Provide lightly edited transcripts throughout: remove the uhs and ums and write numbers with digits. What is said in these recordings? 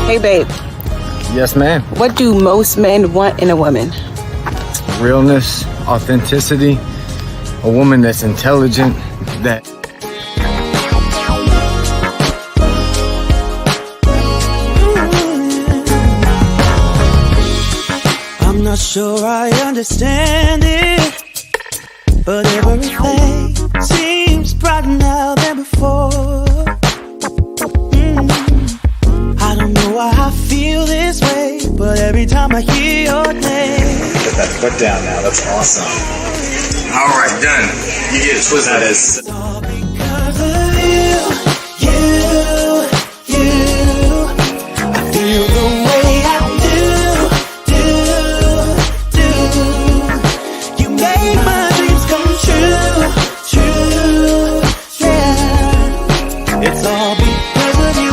Hey, babe. Yes, ma'am. What do most men want in a woman? Realness, authenticity, a woman that's intelligent, that... I'm not sure I understand it, but everything seems brighter now than before. I don't know why I feel this way, but every time I hear your name. Put that foot down now. That's awesome. All right, done. You get it twisted. That is. It's all because of you. I feel the way I do. You make my dreams come true. Yeah. It's all because of you.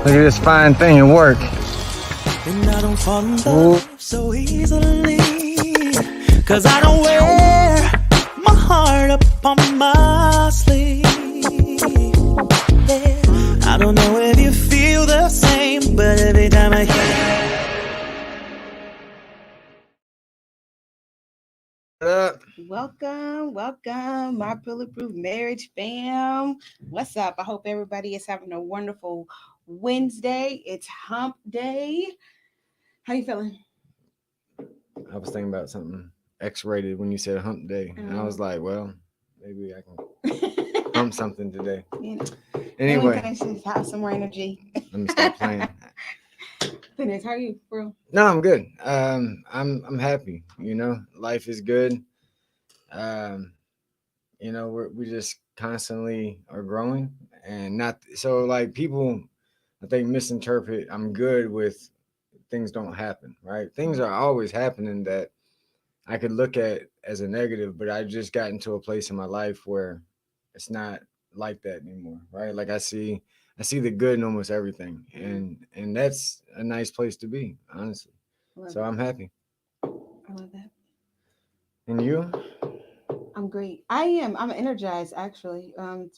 Look at this fine thing at work. And I don't fall in love so easily, 'cause I don't wear my heart up on my sleeve. Yeah. I don't know if you feel the same, but every time I hear Welcome, my bulletproof marriage fam. What's up? I hope everybody is having a wonderful Wednesday. It's hump day. How you feeling? I was thinking about something X-rated when you said hump day. And I was like, well, maybe I can hump something today. You know, Anyway. Can I just have some more energy? Let me stop playing. Goodness, how are you, bro? No, I'm good. I'm happy. You know, life is good. You know, we just constantly are growing, and not so like people, I think, misinterpret I'm good with things don't happen, right? Things are always happening that I could look at as a negative, but I just got into a place in my life where it's not like that anymore, right? Like I see the good in almost everything, and that's a nice place to be, honestly. So I'm happy. I love that. And you? I'm great. I'm energized actually.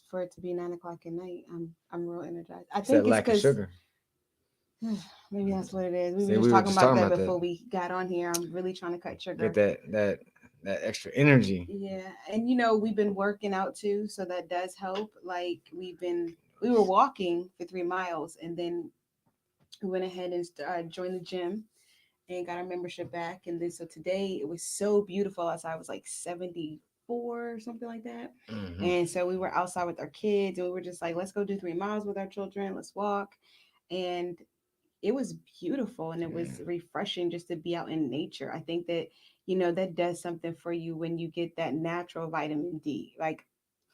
For it to be 9:00 at night, I'm real energized. I It's think that it's lack of because sugar. maybe that's what it is. We See, were we just were talking about that that. before we got on here. I'm really trying to cut sugar. Get that extra energy. Yeah, and we've been working out too, so that does help. Like we were walking for 3 miles, and then we went ahead and joined the gym and got our membership back. And then so today it was so beautiful outside. It was like 74 or something like that. Mm-hmm. And so we were outside with our kids, and we were just like, let's go do 3 miles with our children. Let's walk. And it was beautiful, and it was refreshing just to be out in nature. I think that, that does something for you when you get that natural vitamin D, like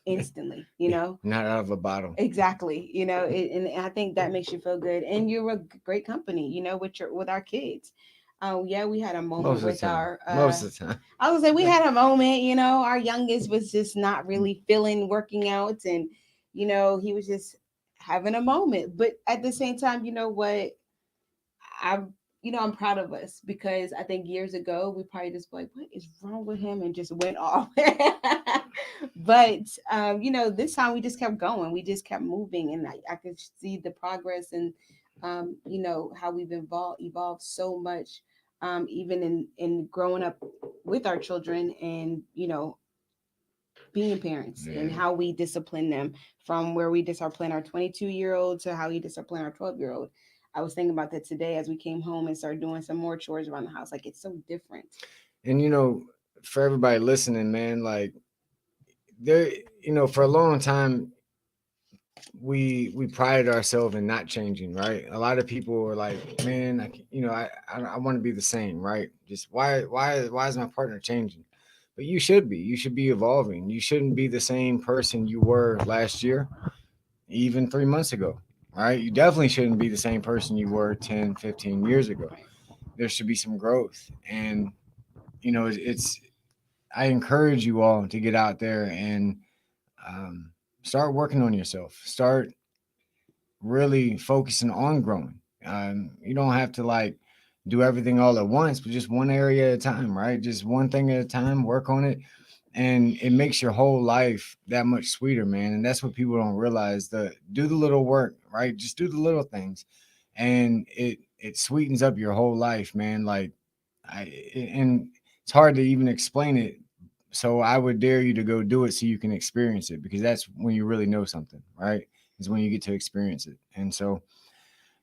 instantly, Not out of a bottle. Exactly. And I think that makes you feel good, and you're a great company, with our kids. We had a moment with our most of the time. I was like, we had a moment, our youngest was just not really feeling working out, and he was just having a moment. But at the same time, you know what? I'm proud of us, because I think years ago we probably just like, what is wrong with him, and just went off. But this time we just kept going. We just kept moving, and I could see the progress, and how we've evolved so much, even in growing up with our children, and being parents, and how we discipline them, from where we discipline our 22-year-old to how we discipline our 12-year-old. I was thinking about that today as we came home and started doing some more chores around the house. Like, it's so different. And for everybody listening, man, like there, for a long time we prided ourselves in not changing, right? A lot of people were like, man, I want to be the same, right? Just why is my partner changing? But you should be evolving. You shouldn't be the same person you were last year, even 3 months ago, right? You definitely shouldn't be the same person you were 10, 15 years ago. There should be some growth. And, I encourage you all to get out there and start working on yourself. Start really focusing on growing. You don't have to do everything all at once, but just one area at a time, right? Just one thing at a time, work on it. and it makes your whole life that much sweeter, man. And that's what people don't realize. Do the little work, right? Just do the little things, and it sweetens up your whole life, man. Like and it's hard to even explain it. So I would dare you to go do it so you can experience it, because that's when you really know something, right? Is when you get to experience it. And so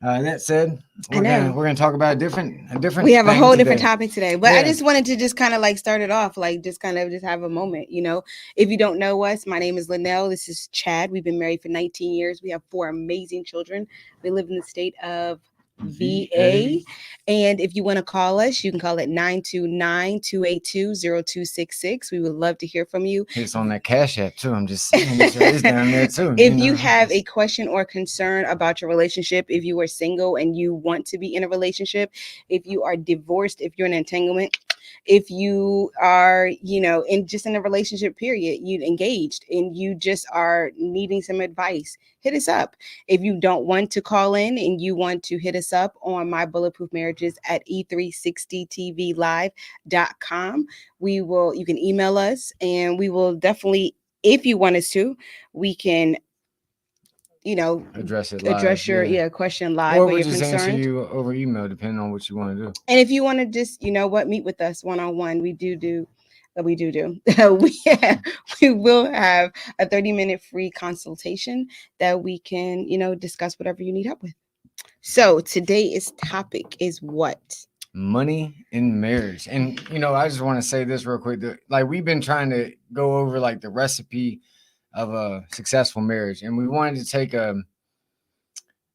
that said, I know. we're gonna talk about a different We have a thing whole different today. topic today, but I Yeah. just wanted to just kind of like start it off, like just kind of just have a moment, you know. If you don't know us, my name is Lanell. This is Chad. We've been married for 19 years. We have 4 amazing children. We live in the state of VA. And if you want to call us, you can call it 929-282-0266. We would love to hear from you. It's on that Cash App too. I'm just saying it's down there too. If you have a question or concern about your relationship, if you are single and you want to be in a relationship, if you are divorced, if you're in an entanglement, if you are, you know, in a relationship period, you engaged and you just are needing some advice, hit us up. If you don't want to call in and you want to hit us up on My Bulletproof Marriages at e360tvlive.com, you can email us, and we will definitely, if you want us to, we can, you know, address it live. address your question live Or or we your just answer concern. you over email, depending on what you want to do. And if you want to just, you know what, meet with us one-on-one, we do we we will have a 30-minute free consultation that we can, you know, discuss whatever you need help with. So today's topic is what? Money in marriage. And you know, I just want to say this real quick. Like, we've been trying to go over like the recipe of a successful marriage, and we wanted to take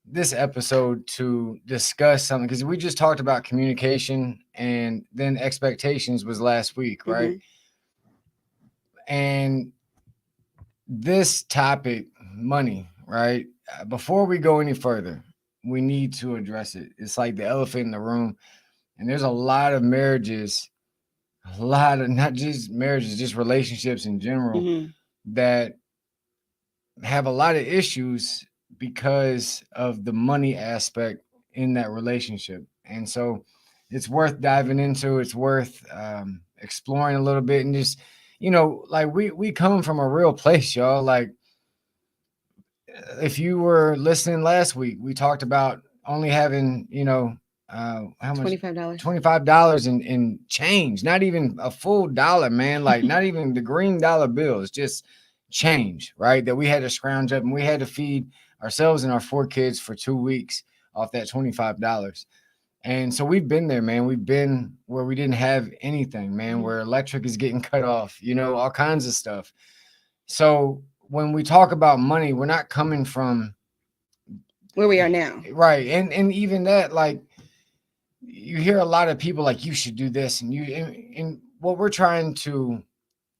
this episode to discuss something, because we just talked about communication, and then expectations was last week, right? And this topic, money, right? Before we go any further, we need to address it. It's like the elephant in the room. And there's a lot of marriages, a lot of, not just marriages, just relationships in general, that have a lot of issues because of the money aspect in that relationship. And so it's worth diving into. It's worth exploring a little bit, and just, you know, like we come from a real place, y'all. Like, if you were listening last week, we talked about only having, you know, how much? $25. $25 in change, not even a full dollar, man. Like, not even the green dollar bills, just change, right? That we had to scrounge up, and we had to feed ourselves and our 4 kids for 2 weeks off that $25. And so we've been there, man. We've been where we didn't have anything, man, where electric is getting cut off, you know, all kinds of stuff. So when we talk about money, we're not coming from where we are now. Right. And even that, like, you hear a lot of people like, you should do this, and what we're trying to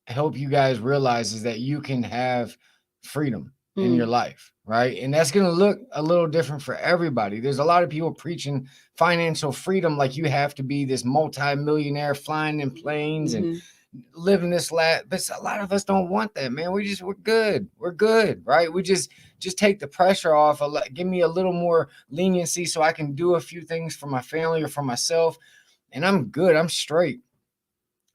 help you guys realize is that you can have freedom in your life, right? And that's going to look a little different for everybody. There's a lot of people preaching financial freedom like you have to be this multi-millionaire flying in planes and living this life. But a lot of us don't want that, man. We're good, right? We just take the pressure off. Give me a little more leniency so I can do a few things for my family or for myself, and I'm good, I'm straight.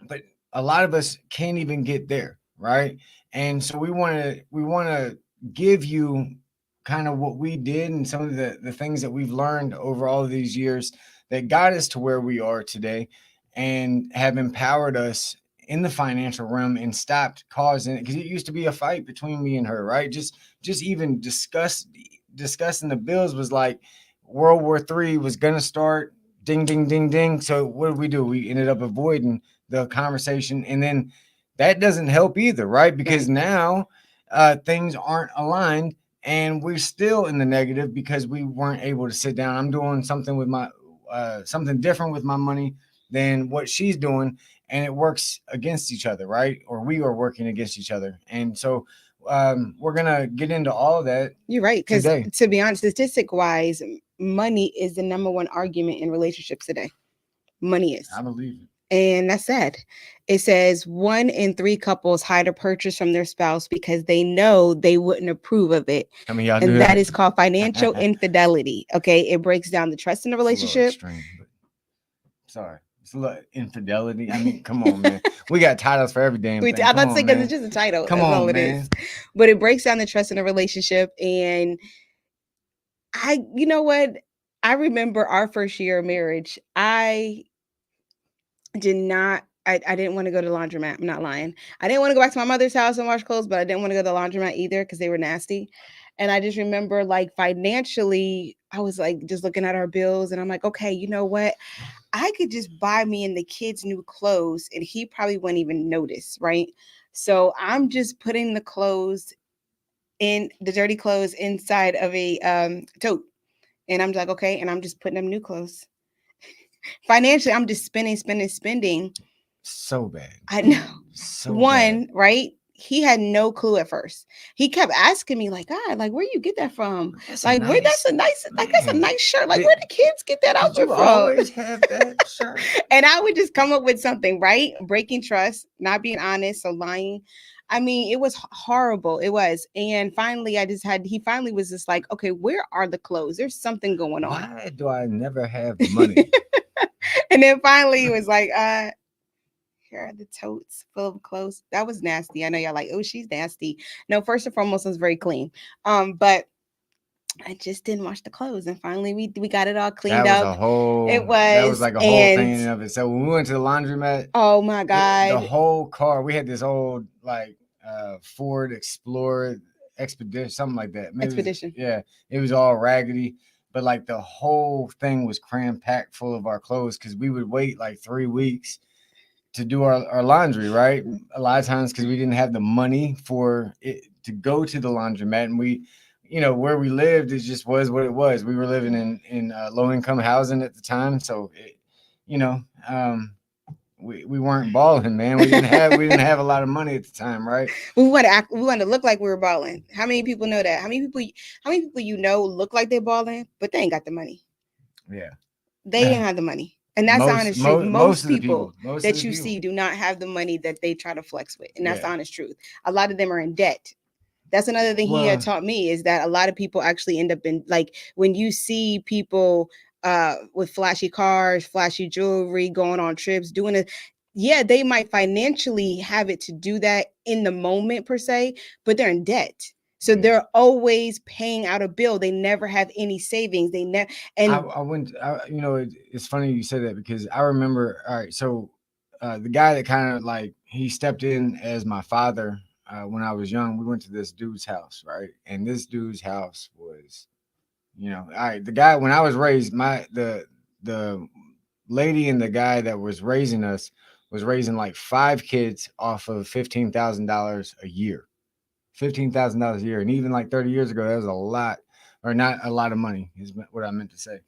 But a lot of us can't even get there, right? And so we want to give you kind of what we did and some of the things that we've learned over all of these years that got us to where we are today, and have empowered us in the financial realm, and stopped causing it, because it used to be a fight between me and her, right? Just even discussing the bills was like World War III was gonna start. Ding, ding, ding, ding. So what did? We ended up avoiding the conversation, and then that doesn't help either, right? Because now things aren't aligned, and we're still in the negative because we weren't able to sit down. I'm doing something with my something different with my money than what she's doing, and it works against each other, right? Or we are working against each other. And so we're gonna get into all of that. You're right, because to be honest, statistic wise, money is the number one argument in relationships today. Money is. I believe it. And that's sad. It says 1 in 3 couples hide a purchase from their spouse because they know they wouldn't approve of it. I mean, y'all and that is called financial infidelity. Okay, it breaks down the trust in the relationship. Extreme, but sorry. Infidelity. I mean, come on, man. We got titles for every damn thing. I'm Come not saying on, because man. it's just a title. Come That's all on, it is. man. But it breaks down the trust in a relationship. And you know what? I remember our first year of marriage. I didn't want to go to the laundromat. I'm not lying. I didn't want to go back to my mother's house and wash clothes, but I didn't want to go to the laundromat either because they were nasty. And I just remember, like, financially, I was like just looking at our bills and I'm like, okay, you know what? I could just buy me and the kids new clothes and he probably wouldn't even notice, right? So I'm just putting the dirty clothes inside of a tote. And I'm like, okay, and I'm just putting them new clothes. Financially, I'm just spending. So bad. I know. So One, bad. right? He had no clue at first. He kept asking me, like, God, like, where you get that from? That's Like, where nice. that's a Man. nice shirt. Like, where the kids get that Did outfit you from? always have that shirt? And I would just come up with something, right? Breaking trust, not being honest, so lying. I mean, it was horrible. It was. And finally, he finally was just like, okay, where are the clothes? There's something going on. Why do I never have money? And then finally, it was like, here are the totes full of clothes. That was nasty. I know y'all like, oh, she's nasty. No, first and foremost, it was very clean. But I just didn't wash the clothes, and finally we got it all cleaned up. That was like a whole thing And in of it. So when we went to the laundromat, oh my the God, whole car, we had this old like Ford Explorer Expedition, something like that. Maybe expedition. it was all raggedy, but like the whole thing was cram packed full of our clothes because we would wait like 3 weeks to do our laundry, right? A lot of times because we didn't have the money for it to go to the laundromat, and where we lived, it just was what it was. We were living in low income housing at the time, so you know, um, we weren't balling, man. We didn't have a lot of money at the time, right? We want to look like we were balling. How many people know that? How many people look like they're balling, but they ain't got the money. They Yeah. didn't have the money. And that's the honest truth. Most Most of the people people, most of that the you people, see do not have the money that they try to flex with. And that's the yeah. honest truth. A lot of them are in debt. That's another thing he had Well, taught me is that a lot of people actually end up in, like, when you see people with flashy cars, flashy jewelry, going on trips, doing it. Yeah, they might financially have it to do that in the moment per se, but they're in debt. So yeah. they're always paying out a bill. They never have any savings. They never and I went. It's funny you said that because I remember. All right, so the guy that kind of like he stepped in as my father when I was young. We went to this dude's house, right? And this dude's house was, all right. The guy when I was raised, the lady and the guy that was raising us was raising like 5 kids off of $15,000 a year. $15,000 a year, and even like 30 years ago, that was a lot, or not a lot of money, is what I meant to say.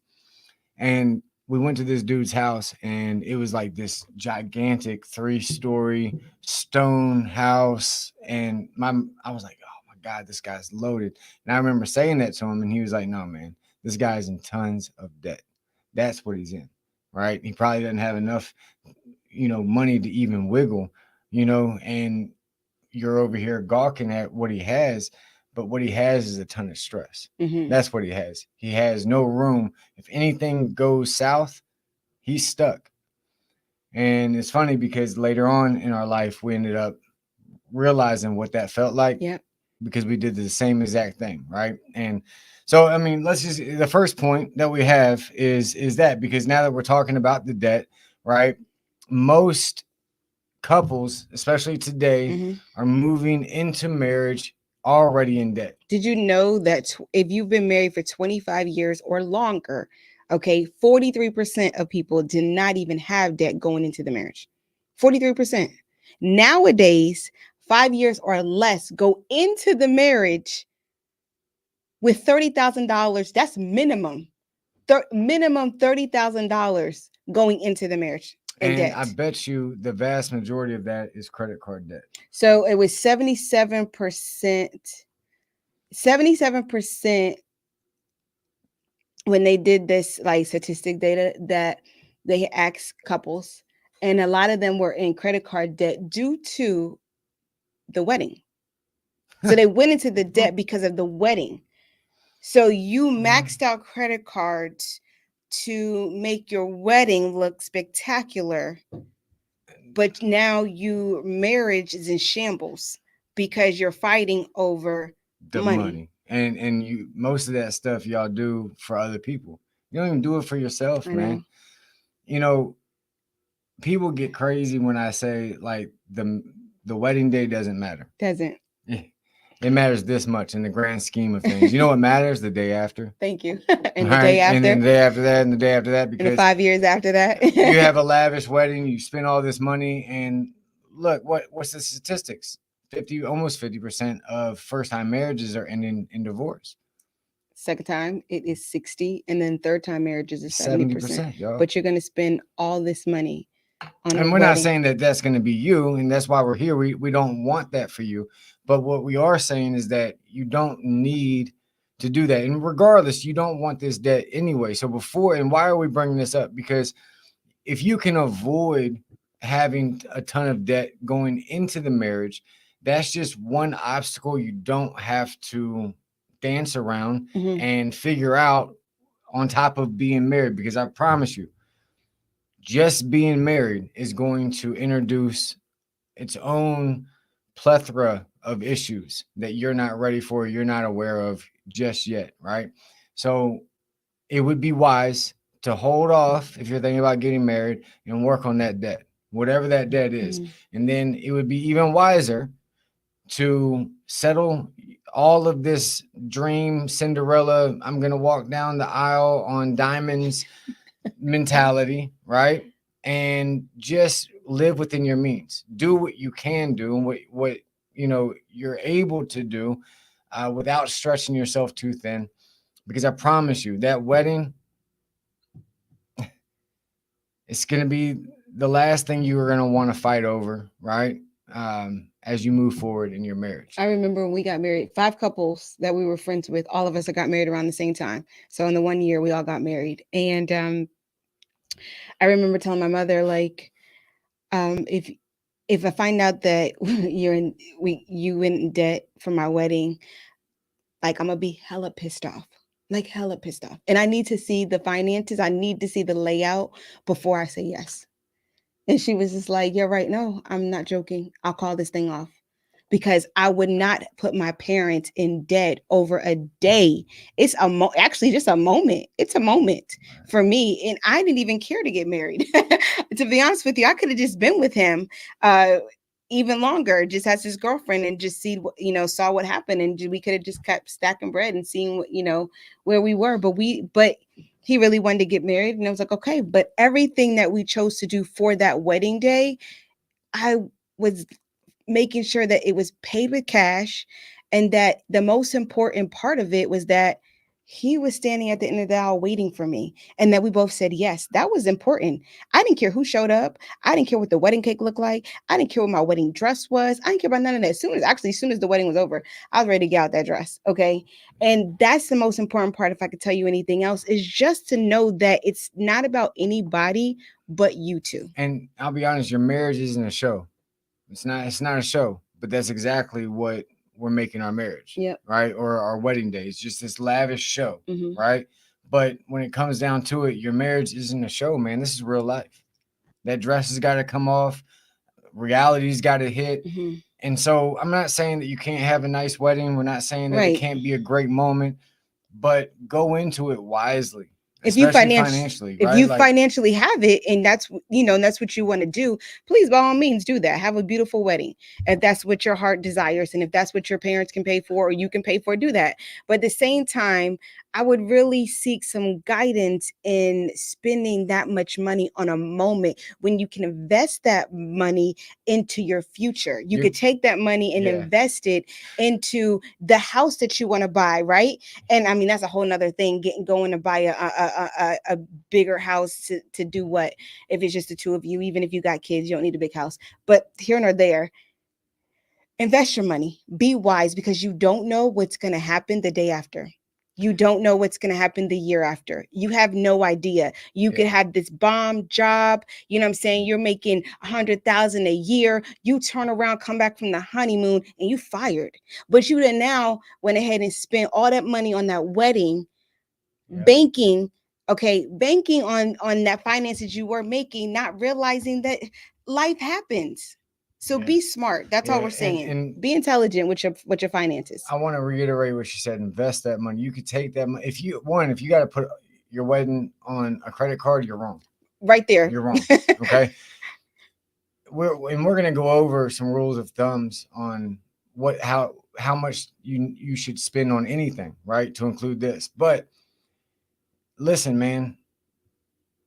And we went to this dude's house, and it was like this gigantic 3-story stone house. And I was like, oh my God, this guy's loaded. And I remember saying that to him, and he was like, no, man, this guy's in tons of debt. That's what he's in, right? He probably doesn't have enough, money to even wiggle, and you're over here gawking at what he has, but what he has is a ton of stress. Mhm. That's what he has. He has no room. If anything goes south, he's stuck. And it's funny because later on in our life, we ended up realizing what that felt like Yep. because we did the same exact thing, right? And so, I mean, the first point that we have is that because now that we're talking about the debt, right? Most couples, especially today, Mhm. are moving into marriage already in debt. Did you know that if you've been married for 25 years or longer, okay, 43% of people did not even have debt going into the marriage. 43%. Nowadays, 5 years or less go into the marriage with $30,000. That's minimum. Minimum $30,000 going into the marriage in And debt. I bet you the vast majority of that is credit card debt. So it was 77%. 77% when they did this like statistic data that they asked couples, and a lot of them were in credit card debt due to the wedding. So they went into the debt because of the wedding. So you maxed out credit cards to make your wedding look spectacular, but now your marriage is in shambles because you're fighting over The money. money. And you, most of that stuff y'all do for other people. You don't even do it for yourself, I know. man. You know, people get crazy when I say like the wedding day doesn't matter. Doesn't. It matters this much in the grand scheme of things. You know what matters? The day after. Thank you. And the Right? day And then after, the day after that and the day after that, and the because 5 years after that. you have a lavish wedding, you spend all this money, and look, what's the statistics? 50, almost 50% of first time marriages are ending in divorce. Second time it is 60, and then third time marriages is 70%. 70%, y'all. But you're going to spend all this money on a And we're not wedding. saying that that's going to be you, and that's why we're here. We don't want that for you. But what we are saying is that you don't need to do that. And regardless, you don't want this debt anyway. So before, and why are we bringing this up? Because if you can avoid having a ton of debt going into the marriage, that's just one obstacle you don't have to dance around Mhm. and figure out on top of being married. Because I promise you, just being married is going to introduce its own plethora of issues that you're not ready for, you're not aware of just yet, right? So it would be wise to hold off if you're thinking about getting married and work on that debt, whatever that debt is. Mhm. And then it would be even wiser to settle all of this dream Cinderella, I'm going to walk down the aisle on diamonds mentality, right? And just live within your means. Do what you can do and what you know you're able to do without stretching yourself too thin. Because I promise you, that wedding, it's gonna be the last thing you are gonna want to fight over, right? As you move forward in your marriage. I remember when we got married, 5 couples that we were friends with, all of us that got married around the same time. So in the 1 year, we all got married. And I remember telling my mother, like, if I find out that you went in debt for my wedding, like I'm gonna be hella pissed off. Like hella pissed off. And I need to see the finances. I need to see the layout before I say yes. And she was just like, "You're right. No, I'm not joking. I'll call this thing off." Because I would not put my parents in debt over a day. It's actually just a moment. It's a moment for me, and I didn't even care to get married. To be honest with you, I could have just been with him uh, even longer, just as his girlfriend, and just see what saw what happened, and we could have just kept stacking bread and seeing what where we were. But he really wanted to get married, and I was like, okay. But everything that we chose to do for that wedding day, I was making sure that it was paid with cash, and that the most important part of it was that he was standing at the end of the aisle waiting for me, and that we both said yes. That was important. I didn't care who showed up. I didn't care what the wedding cake looked like. I didn't care what my wedding dress was. I didn't care about none of that. As soon as the wedding was over, I was ready to get out that dress. Okay. And that's the most important part. If I could tell you anything else, is just to know that it's not about anybody but you two. And I'll be honest, your marriage isn't a show. It's not a show, but that's exactly what we're making our marriage, Yep. right? Or our wedding day. It's just this lavish show, Mhm. right? But when it comes down to it, your marriage isn't a show, man. This is real life. That dress has got to come off. Reality's got to hit. Mhm. And so I'm not saying that you can't have a nice wedding. We're not saying that it Right. can't be a great moment, but go into it wisely, If you especially financially, if right? you Like, financially have it, and that's what you want to do, please by all means do that. Have a beautiful wedding if that's what your heart desires, and if that's what your parents can pay for or you can pay for, do that. But at the same time, I would really seek some guidance in spending that much money on a moment when you can invest that money into your future. You could take that money and invest it into the house that you want to buy, right? And I mean, that's a whole nother thing, going to buy a bigger house to do what? If it's just the two of you, even if you got kids, you don't need a big house. But here nor there, invest your money. Be wise, because you don't know what's going to happen the day after. You don't know what's going to happen the year after. You have no idea. You could have this bomb job. You know what I'm saying? You're making 100,000 a year. You turn around, come back from the honeymoon, and you fired. But you then now went ahead and spent all that money on that wedding, banking Okay, banking on that finances you were making, not realizing that life happens. So Yeah. be smart. That's all Yeah. we're saying. And Be intelligent with your finances. I want to reiterate what she said. Invest that money. You could take that money. If you got to put your wedding on a credit card, you're wrong. Right there. You're wrong. Okay. We're gonna go over some rules of thumbs on how much you should spend on anything, right? To include this. But listen, man,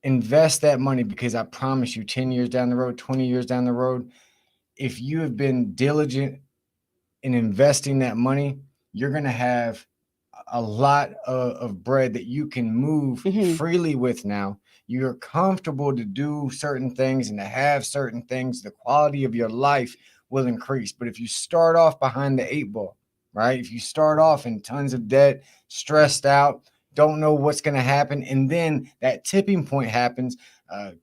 invest that money, because I promise you, 10 years down the road, 20 years down the road, if you have been diligent in investing that money, you're going to have a lot of bread that you can move Mhm. freely with now. You're comfortable to do certain things and to have certain things. The quality of your life will increase. But if you start off behind the eight ball, right? If you start off in tons of debt, stressed out, don't know what's going to happen, and then that tipping point happens,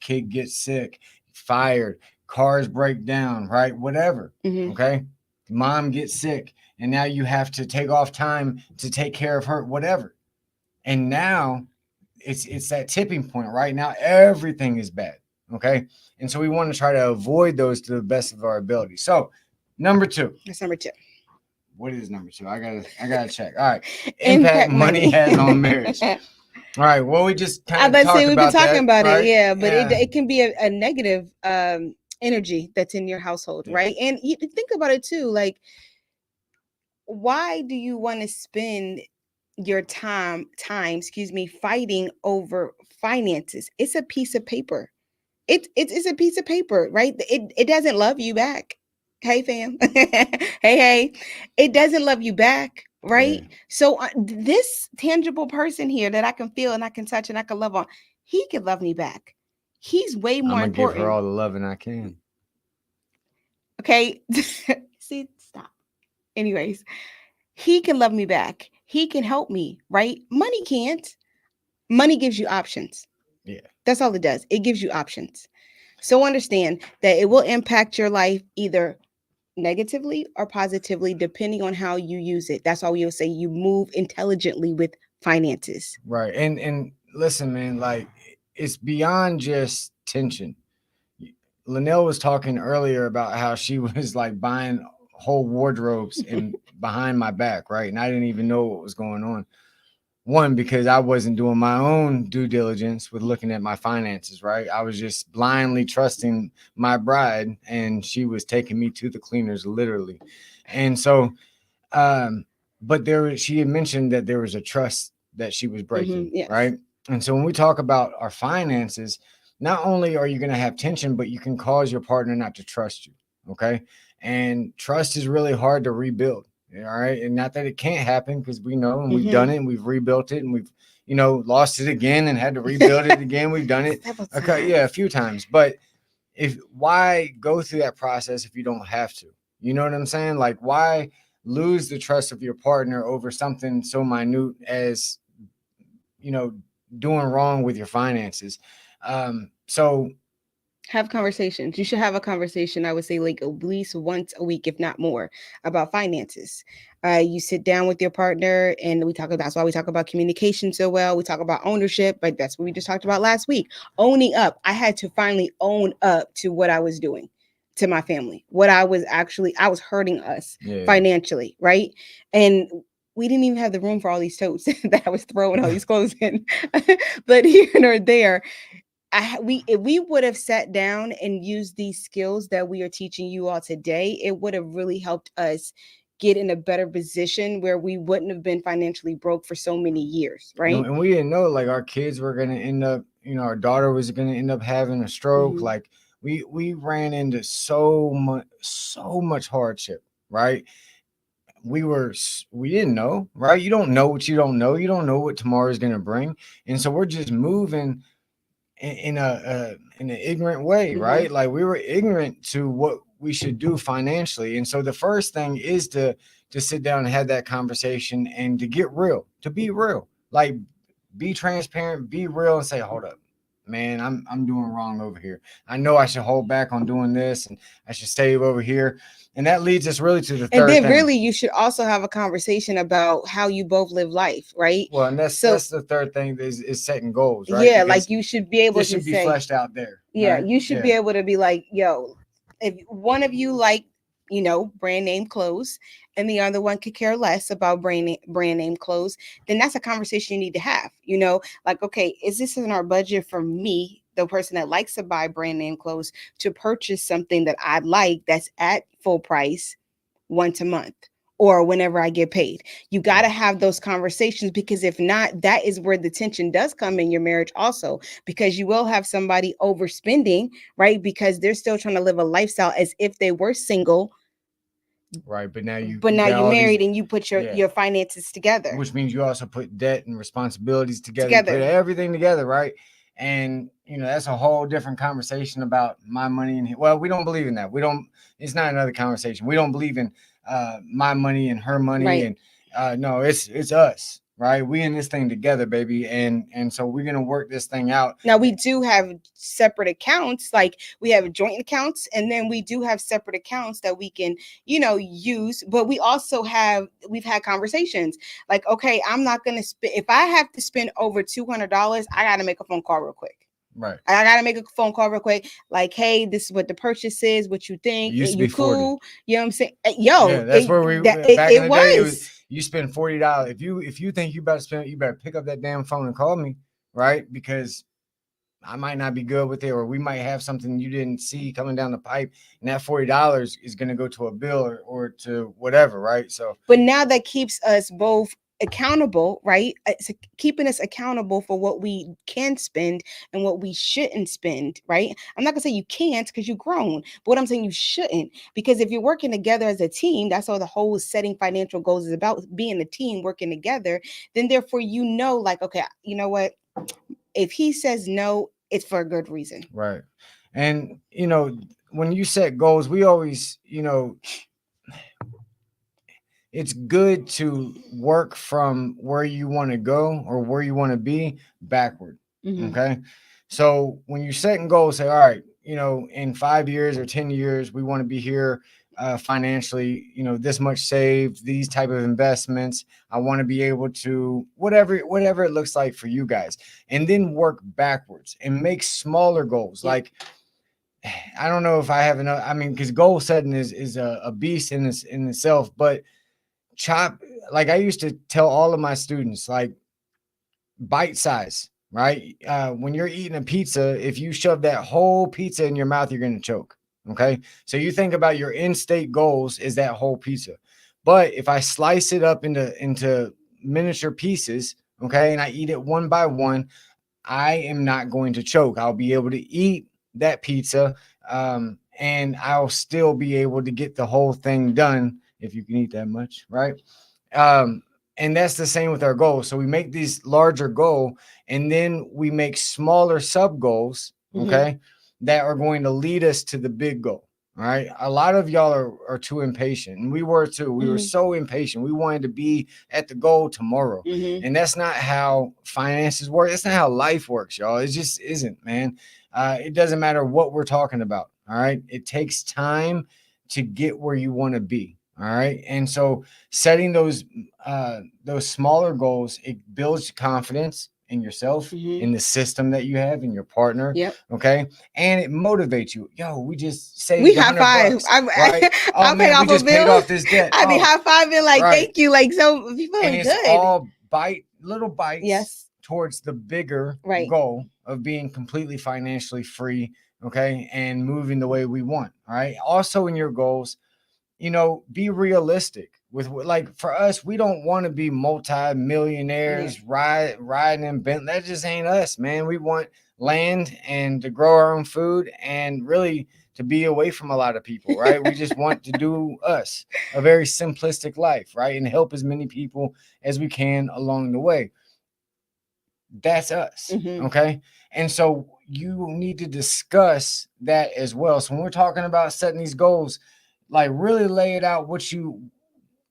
kid gets sick, fired, cars break down, right? Whatever. Mhm. Okay. Mom gets sick, and now you have to take off time to take care of her, whatever. And now it's that tipping point. Right now, everything is bad. Okay. And so we want to try to avoid those to the best of our ability. So number two. That's number 2. What is number two? I gotta check. All right. Impact Impact money money. has on marriage. All right. Well, we just I kind of bet say talked we've been about talking that, about it, right? yeah, but Yeah. it can be a negative energy that's in your household, Yeah. right? And you think about it too, like why do you want to spend your time fighting over finances? It's a piece of paper. It's a piece of paper, right? It doesn't love you back. Hey fam. Hey, it doesn't love you back, Yeah. right? So this tangible person here that I can feel and I can touch and I can love on, he can love me back. He's way I'm more gonna give her important. all the loving I can. Okay. See, stop. Anyways, he can love me back. He can help me, right? Money can't. Money gives you options. Yeah. That's all it does. It gives you options. So understand that it will impact your life either negatively or positively, depending on how you use it. That's why we will say you move intelligently with finances. Right. And listen, man, like it's beyond just tension. Lanell was talking earlier about how she was like buying whole wardrobes and behind my back, right? And I didn't even know what was going on. One, because I wasn't doing my own due diligence with looking at my finances, right? I was just blindly trusting my bride, and she was taking me to the cleaners, literally. And so, um, but she had mentioned that there was a trust that she was breaking, Yes. right? And so when we talk about our finances, not only are you going to have tension, but you can cause your partner not to trust you. Okay. And trust is really hard to rebuild. All right. And not that it can't happen, because we know and we've done it and we've rebuilt it and we've, lost it again and had to rebuild it again. We've done it. Several Okay. Yeah. A times. few times. But why go through that process if you don't have to? You know what I'm saying? Like, why lose the trust of your partner over something so minute as, you know, doing wrong with your finances? So Have conversations. You should have a conversation, I would say, like at least once a week, if not more, about finances. You sit down with your partner and we talk about, that's why we talk about communication so well. We talk about ownership, but that's what we just talked about last week. Owning up. I had to finally own up to what I was doing to my family, what I was hurting us yeah. financially, right? And we didn't even have the room for all these totes that I was throwing all these clothes in. But here or there, if we would have sat down and used these skills that we are teaching you all today, it would have really helped us get in a better position where we wouldn't have been financially broke for so many years, right? And we didn't know, like, our kids were going to end up, our daughter was going to end up having a stroke. Mhm. Like, we ran into so much hardship, right? We didn't know, right? You don't know what you don't know. You don't know what tomorrow is going to bring. And so we're just moving in an ignorant way, Mhm. right? Like, we were ignorant to what we should do financially. And so the first thing is to sit down and have that conversation and to get real, to be real. Like, be transparent, be real, and say, hold up. man, I'm doing wrong over here. I know I should hold back on doing this, and I should save over here. And that leads us really to the And third then thing. really you should also have a conversation about how you both live life, right? Well, and So that's the third thing is setting goals, right? yeah, like Because you should be able this to should be say, fleshed out there, yeah, right? you should be Yeah, able to be like, yo, if one of you like, brand name clothes, and the other one could care less about brand name clothes, then that's a conversation you need to have. Like, okay, is this in our budget for me, the person that likes to buy brand name clothes, to purchase something that I like that's at full price once a month or whenever I get paid? You got to have those conversations, because if not, that is where the tension does come in your marriage also, because you will have somebody overspending, right? Because they're still trying to live a lifestyle as if they were single, right. But now but you now got you're all these, married and you put your yeah, your finances together. which means you also put debt and responsibilities together. You put Together. everything together, right? And that's a whole different conversation about my money. And well, we don't believe in that. We don't. It's not another conversation. We don't believe in my money and her money. Right. And no, it's us, right? We in this thing together, baby. And so we're gonna work this thing out. Now we do have separate accounts, like we have joint accounts, and then we do have separate accounts that we can, use. But we've had conversations like, okay, I'm not gonna spend, if I have to spend over $200, I gotta make a phone call real quick. Right. I gotta make a phone call real quick. Like, hey, this is what the purchase is. What you It think? used to You be 40. cool? You know what I'm saying? Yeah, Yo, that's where we back in it the day. It was was. you spend $40. If you think you about to spend, you better pick up that damn phone and call me, right? Because I might not be good with it, or we might have something you didn't see coming down the pipe, and that $40 is going to go to a bill or to whatever, right? So, But now that keeps us both accountable, right? It's keeping us accountable for what we can spend and what we shouldn't spend, right? I'm not gonna say you can't because you're grown, but what I'm saying, you shouldn't, because if you're working together as a team, that's all the whole setting financial goals is about, being a team working together. Then therefore, like, okay, you know what? If he says no, it's for a good reason. right. And when you set goals, we always, it's good to work from where you want to go or where you want to be backward. Mhm. Okay. So when you're setting goals, say, all right, in 5 years or 10 years, we want to be here financially, this much saved, these type of investments. I want to be able to whatever it looks like for you guys, and then work backwards and make smaller goals. Yep. Like, I don't know if I have enough. I mean, because goal setting is a beast in itself, but chop, like I used to tell all of my students, like, bite size, right? When you're eating a pizza, if you shove that whole pizza in your mouth, you're going to choke. Okay. So you think about your end state goals is that whole pizza. But if I slice it up into miniature pieces, okay, and I eat it one by one, I am not going to choke. I'll be able to eat that pizza, and I'll still be able to get the whole thing done if you can eat that much, right? Um, and that's the same with our goals. So we make these larger goal, and then we make smaller sub goals, okay, that are going to lead us to the big goal. All right. A lot of y'all are too impatient. And we were too. We were so impatient. We wanted to be at the goal tomorrow. And that's not how finances work. That's not how life works, y'all. It just isn't, man. It doesn't matter what we're talking about. All right. It takes time to get where you want to be. All right. And so setting those smaller goals, it builds confidence in yourself, in the system that you have, in your partner. Yep. Okay. And it motivates you. Yo, we just saved We high five. $100, right? Oh I'll pay man, off we just a paid bill. off this debt. I'd be high fiving, like, right. thank you. Like, so we And feeling it's good. all little bites, Yes. towards the bigger Right. goal of being completely financially free, okay, and moving the way we want. All right. Also in your goals, be realistic with, like, for us, we don't want to be multi-millionaires riding in Bentley. That just ain't us, man. We want land and to grow our own food and really to be away from a lot of people, right? We just want to do us, a very simplistic life, right? And help as many people as we can along the way. That's us. Okay. And so you need to discuss that as well. So when we're talking about setting these goals, like, really lay it out what you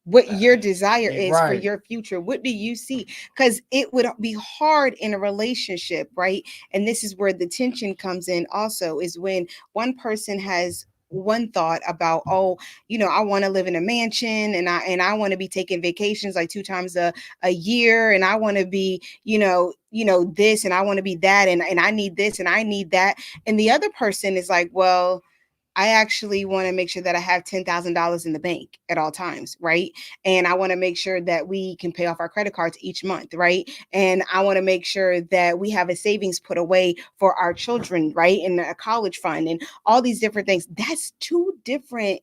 what your desire is for Right. your future. What do you see? Because it would be hard in a relationship, right? And this is where the tension comes in also, is when one person has one thought about, oh, I want to live in a mansion, and I want to be taking vacations like 2 times a year, and I want to be, this, and I want to be that, and I need this and I need that. And the other person is like, well, I actually want to make sure that I have $10,000 in the bank at all times, right? And I want to make sure that we can pay off our credit cards each month, right? And I want to make sure that we have a savings put away for our children, right? And a college fund and all these different things. That's two different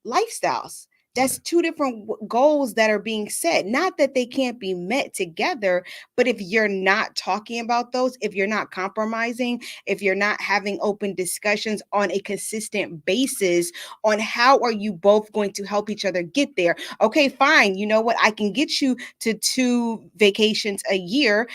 lifestyles. That's two different goals that are being set. Not that they can't be met together, but if you're not talking about those, if you're not compromising, if you're not having open discussions on a consistent basis on how are you both going to help each other get there. Okay, fine. You know what? I can get you to 2 vacations a year,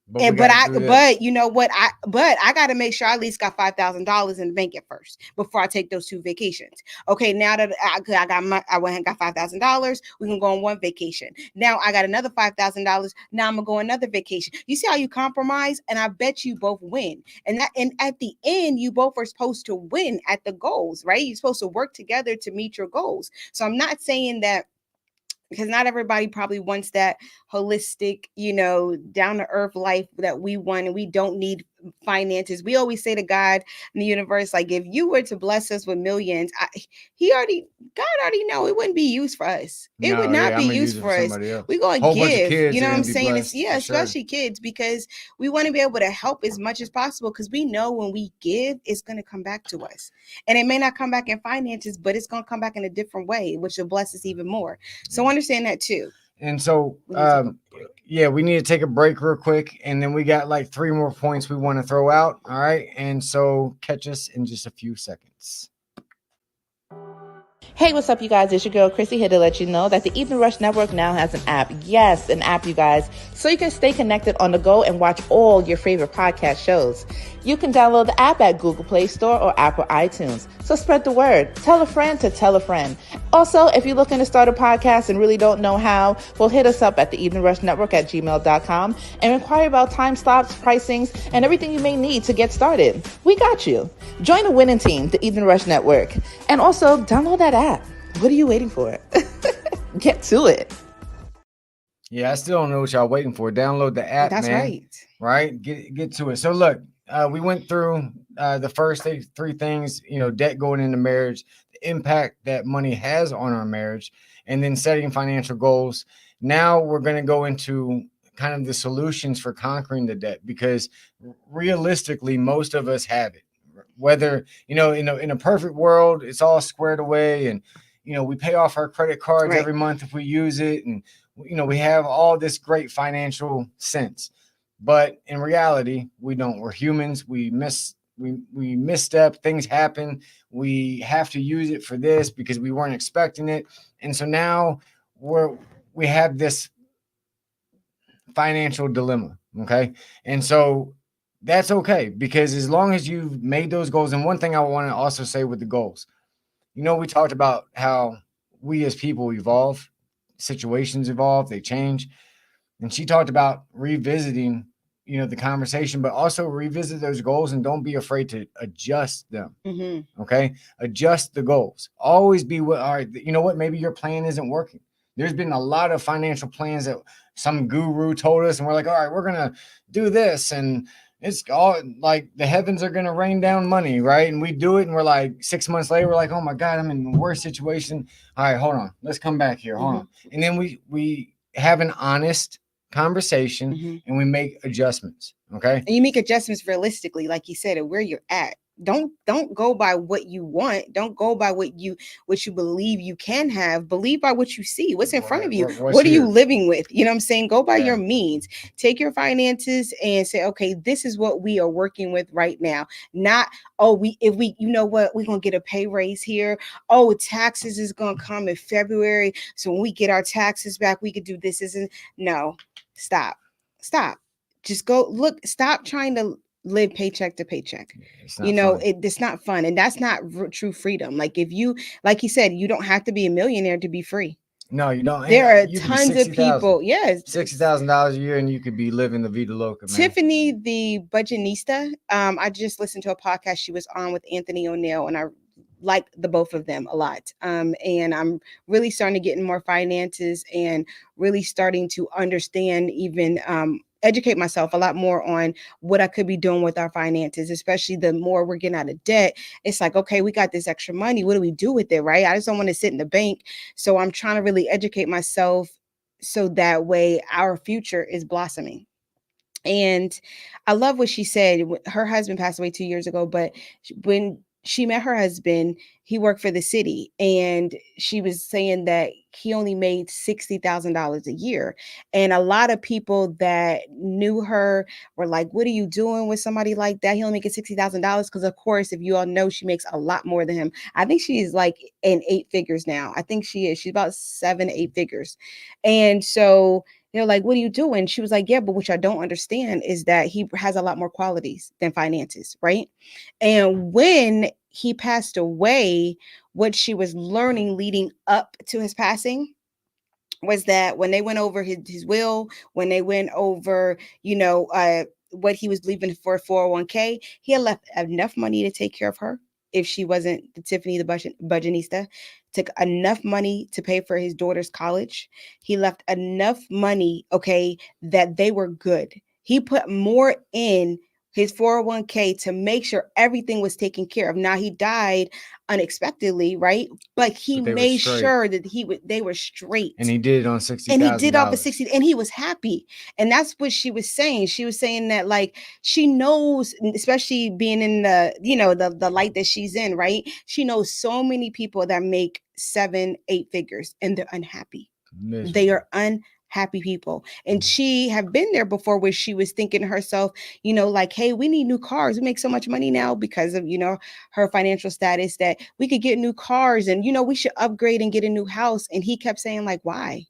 But we and got to do this. but you know what, I got to make sure I at least got $5,000 in the bank at first before I take those 2 vacations. Okay, now that I went and got $5,000, we can go on one vacation. Now I got another $5,000. Now I'm gonna go on another vacation. You see how you compromise, and I bet you both win. And at the end, you both are supposed to win at the goals, right? You're supposed to work together to meet your goals. So I'm not saying that, because not everybody probably wants that holistic, down to earth life that we want, and we don't need finances. We always say to God in the universe, like, if you were to bless us with millions, God already know it wouldn't be used for us. It would No, not yeah, be I'm gonna used use it for for us. somebody else. We're gonna Whole bunch of give, kids you know are what gonna I'm be saying? It's, blessed yeah, for sure. especially kids, because we want to be able to help as much as possible, because we know when we give, it's going to come back to us. And it may not come back in finances, but it's going to come back in a different way, which will bless us even more. So understand that too. And so, We need to take a break. yeah, we need to take a break real quick, and then we got like 3 more points we want to throw out. All right, and so catch us in just a few seconds. Hey, what's up, you guys? It's your girl, Chrissy, here to let you know that the Evening Rush Network now has an app. Yes, an app, you guys, so you can stay connected on the go and watch all your favorite podcast shows. You can download the app at Google Play Store or Apple iTunes. So spread the word. Tell a friend to tell a friend. Also, if you're looking to start a podcast and really don't know how, well, hit us up at the Evening Rush Network at gmail.com and inquire about time slots, pricings, and everything you may need to get started. We got you. Join the winning team, the Evening Rush Network. And also, download that app. What are you waiting for? Get to it. Yeah, I still don't know what y'all waiting for. Download the app, That's man. right. Right, get to it. So look, we went through the first three things. Debt going into marriage, the impact that money has on our marriage, and then setting financial goals. Now we're going to go into kind of the solutions for conquering the debt, because realistically, most of us have it. Whether in a perfect world, it's all squared away, and we pay off our credit cards Right. every month if we use it, and we have all this great financial sense. But in reality, we don't. We're humans. We misstep. Things happen. We have to use it for this because we weren't expecting it, and so now we have this financial dilemma. Okay, and so that's okay, because as long as you've made those goals. And one thing I want to also say with the goals, we talked about how we as people evolve, situations evolve, they change. And she talked about revisiting, the conversation, but also revisit those goals and don't be afraid to adjust them. Mm-hmm. Okay. Adjust the goals. Always be what, all right, you know what? Maybe your plan isn't working. There's been a lot of financial plans that some guru told us, and we're like, all right, we're going to do this. And it's all like the heavens are going to rain down money, right? And we do it, and we're like 6 months later, we're like, oh my God, I'm in the worst situation. All right, hold on. Let's come back here. Hold on. And then we have an honest conversation, and we make adjustments. Okay. And you make adjustments realistically, like you said, and where you're at. Don't go by what you want. Don't go by what you believe you can have. Believe by what you see. What's in front of you? What are you living with? You know what I'm saying? Go by your means. Take your finances and say, okay, this is what we are working with right now. Not, oh, if we, you know what, we're gonna get a pay raise here. Oh, taxes is gonna come in February. So when we get our taxes back, we could do this. No, stop. Just go look. Stop trying to live paycheck to paycheck. It's not fun, and that's not true freedom. Like, if you, like you said, you don't have to be a millionaire to be free. No, you don't. There are You could be tons of 60,000. people. Yes. $60,000 a year, and you could be living the vida loca, man. Tiffany, the budgetista. I just listened to a podcast she was on with Anthony O'Neill, and I like the both of them a lot. And I'm really starting to get in more finances and really starting to understand, even educate myself a lot more on what I could be doing with our finances, especially the more we're getting out of debt. It's like, okay, we got this extra money. What do we do with it? Right. I just don't want to sit in the bank. So I'm trying to really educate myself so that way our future is blossoming. And I love what she said. Her husband passed away 2 years ago, but when she met her husband, he worked for the city, and she was saying that he only made $60,000 a year. And a lot of people that knew her were like, "What are you doing with somebody like that? He only making $60,000." Because of course, if you all know, she makes a lot more than him. I think she's like in eight figures now. I think she is. She's about 7, 8 figures, and so they're like, "What are you doing?" She was like, "Yeah, but what I don't understand is that he has a lot more qualities than finances, right?" And when he passed away, what she was learning leading up to his passing was that when they went over his will, when they went over, what he was leaving for 401k, he had left enough money to take care of her if she wasn't the Tiffany the budgetista, took enough money to pay for his daughter's college. He left enough money, okay, that they were good. He put more in his 401k to make sure everything was taken care of. Now he died unexpectedly, right? But he But they were made straight. sure that they were straight. And he did it on And he did all for $60,000. 60, and he was happy. And that's what she was saying. She was saying that, like, she knows, especially being in the light that she's in, right? She knows so many people that make 7, 8 figures and they're unhappy. They Miserable. are unhappy people. And she have been there before, where she was thinking to herself, like, hey, we need new cars. We make so much money now because of, her financial status, that we could get new cars, and, we should upgrade and get a new house. And he kept saying, like, why?